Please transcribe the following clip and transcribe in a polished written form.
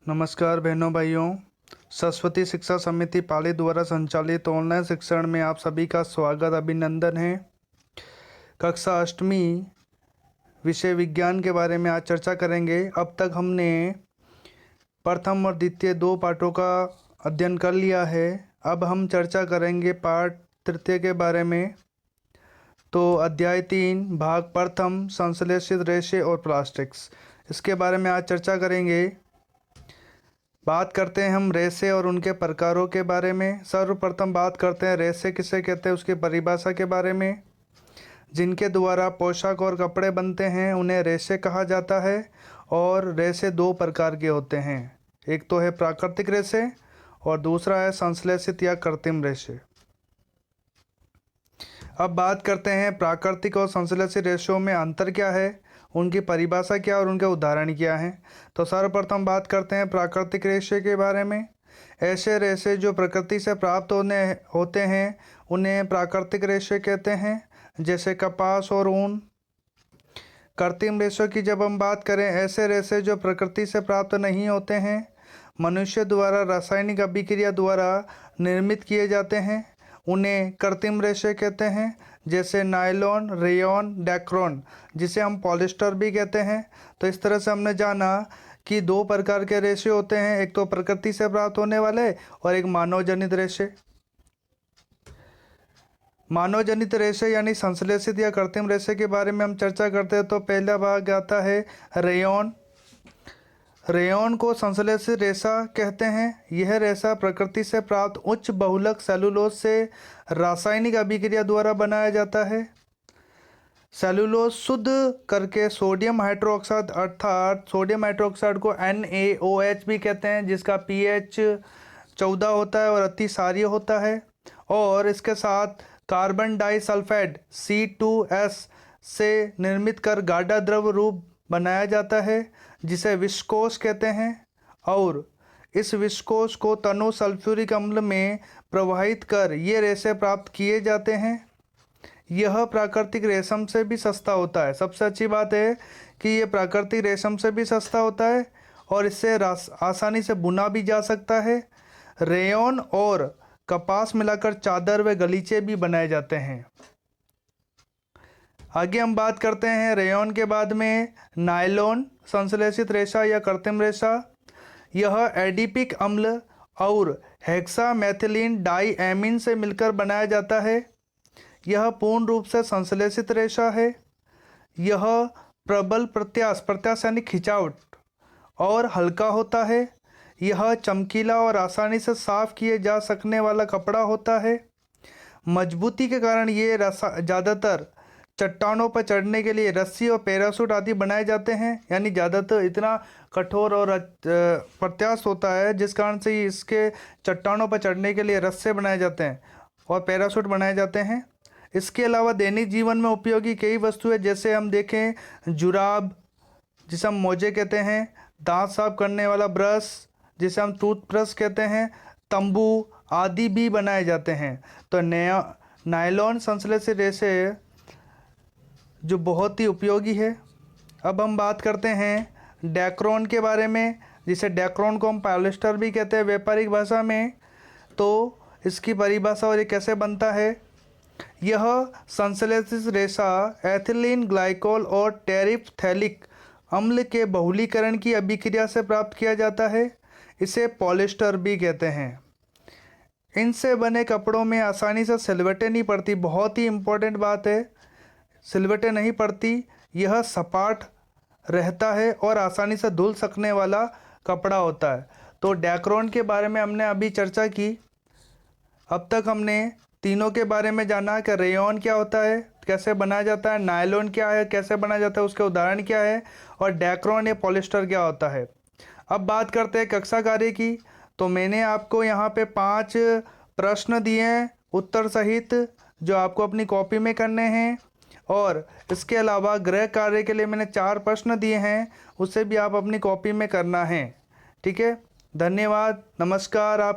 नमस्कार बहनों भाइयों। सरस्वती शिक्षा समिति पाली द्वारा संचालित ऑनलाइन शिक्षण में आप सभी का स्वागत अभिनंदन है। कक्षा अष्टमी विषय विज्ञान के बारे में आज चर्चा करेंगे। अब तक हमने प्रथम और द्वितीय दो पाठों का अध्ययन कर लिया है। अब हम चर्चा करेंगे पाठ तृतीय के बारे में। तो अध्याय 3 भाग प्रथम संश्लेषित रेशे और प्लास्टिक्स, इसके बारे में आज चर्चा करेंगे। बात करते हैं हम रेशे और उनके प्रकारों के बारे में। सर्वप्रथम बात करते हैं रेशे किसे कहते हैं, उसकी परिभाषा के बारे में। जिनके द्वारा पोशाक और कपड़े बनते हैं उन्हें रेशे कहा जाता है। और रेशे दो प्रकार के होते हैं, एक तो है प्राकृतिक रेशे और दूसरा है संश्लेषित या कृत्रिम रेशे। अब बात करते हैं प्राकृतिक और संश्लेषित रेशों में अंतर क्या है, उनकी परिभाषा क्या और उनके उदाहरण क्या हैं। तो सर्वप्रथम बात करते हैं प्राकृतिक रेशे के बारे में। ऐसे रेशे जो प्रकृति से प्राप्त होते हैं उन्हें प्राकृतिक रेशे कहते हैं, जैसे कपास और ऊन। कृत्रिम रेशों की जब हम बात करें, ऐसे रेशे जो प्रकृति से प्राप्त नहीं होते हैं, मनुष्य द्वारा रासायनिक अभिक्रिया द्वारा निर्मित किए जाते हैं, उन्हें कृत्रिम रेशे कहते हैं, जैसे नायलॉन, रेयॉन, डैक्रोन, जिसे हम पॉलिस्टर भी कहते हैं। तो इस तरह से हमने जाना कि दो प्रकार के रेशे होते हैं, एक तो प्रकृति से प्राप्त होने वाले और एक मानव जनित रेशे। मानव जनित रेशे यानी संश्लेषित या कृत्रिम रेशे के बारे में हम चर्चा करते हैं। तो पहला भाग आता है रेयॉन। रेयॉन को संश्लेषित रेशा कहते हैं। यह रेशा प्रकृति से प्राप्त उच्च बहुलक सेलुलोज से रासायनिक अभिक्रिया द्वारा बनाया जाता है। सेलुलोज शुद्ध करके सोडियम हाइड्रोक्साइड अर्थात सोडियम हाइड्रोक्साइड को NaOH भी कहते हैं, जिसका pH 14 होता है और अति क्षारीय होता है। और इसके साथ कार्बन डाइसल्फाइड C2S से निर्मित कर गाढ़ा द्रव रूप बनाया जाता है, जिसे विस्कोस कहते हैं। और इस विस्कोस को तनु सल्फ्यूरिक अम्ल में प्रवाहित कर ये रेशे प्राप्त किए जाते हैं। यह प्राकृतिक रेशम से भी सस्ता होता है। सबसे अच्छी बात है कि ये प्राकृतिक रेशम से भी सस्ता होता है और इससे आसानी से बुना भी जा सकता है। रेयॉन और कपास मिलाकर चादर व गलीचे भी बनाए जाते हैं। आगे हम बात करते हैं रेयॉन के बाद में नायलॉन, संश्लेषित रेशा या कृत्रिम रेशा। यह एडिपिक अम्ल और हेक्सामेथिलीन डाइएमीन से मिलकर बनाया जाता है। यह पूर्ण रूप से संश्लेषित रेशा है। यह प्रबल प्रत्यास्थ यानी खिंचावट और हल्का होता है। यह चमकीला और आसानी से साफ किए जा सकने वाला कपड़ा होता है। मजबूती के कारण ये ज़्यादातर चट्टानों पर चढ़ने के लिए रस्सी और पैराशूट आदि बनाए जाते हैं। यानी ज़्यादातर इतना कठोर और प्रत्यास्थ होता है जिस कारण से इसके चट्टानों पर चढ़ने के लिए रस्से बनाए जाते हैं और पैराशूट बनाए जाते हैं। इसके अलावा दैनिक जीवन में उपयोगी कई वस्तुएं, जैसे हम देखें जुराब जिसे हम मोजे कहते हैं, दांत साफ करने वाला ब्रश जिसे हम टूथब्रश कहते हैं, तंबू आदि भी बनाए जाते हैं। तो नायलॉन संश्लेषित रेशे जो बहुत ही उपयोगी है। अब हम बात करते हैं डैक्रोन के बारे में, जिसे डैक्रोन को हम पॉलिस्टर भी कहते हैं व्यापारिक भाषा में। तो इसकी परिभाषा और ये कैसे बनता है। यह संश्लेषित रेशा एथिलीन ग्लाइकोल और टेरिप्थैलिक अम्ल के बहुलीकरण की अभिक्रिया से प्राप्त किया जाता है। इसे पॉलिस्टर भी कहते हैं। इनसे बने कपड़ों में आसानी से सिलवटें नहीं पड़ती। बहुत ही इम्पोर्टेंट बात है, सिलवटें नहीं पड़ती। यह सपाट रहता है और आसानी से धुल सकने वाला कपड़ा होता है। तो डैक्रोन के बारे में हमने अभी चर्चा की। अब तक हमने तीनों के बारे में जाना कि रेयॉन क्या होता है, कैसे बनाया जाता है, नायलॉन क्या है, कैसे बनाया जाता है, उसके उदाहरण क्या है, और डैक्रोन या पॉलिस्टर क्या होता है। अब बात करते हैं कक्षा कार्य की। तो मैंने आपको यहाँ पे 5 प्रश्न दिए हैं उत्तर सहित, जो आपको अपनी कॉपी में करने हैं। और इसके अलावा गृह कार्य के लिए मैंने 4 प्रश्न दिए हैं, उससे भी आप अपनी कॉपी में करना है। ठीक है, धन्यवाद, नमस्कार। आप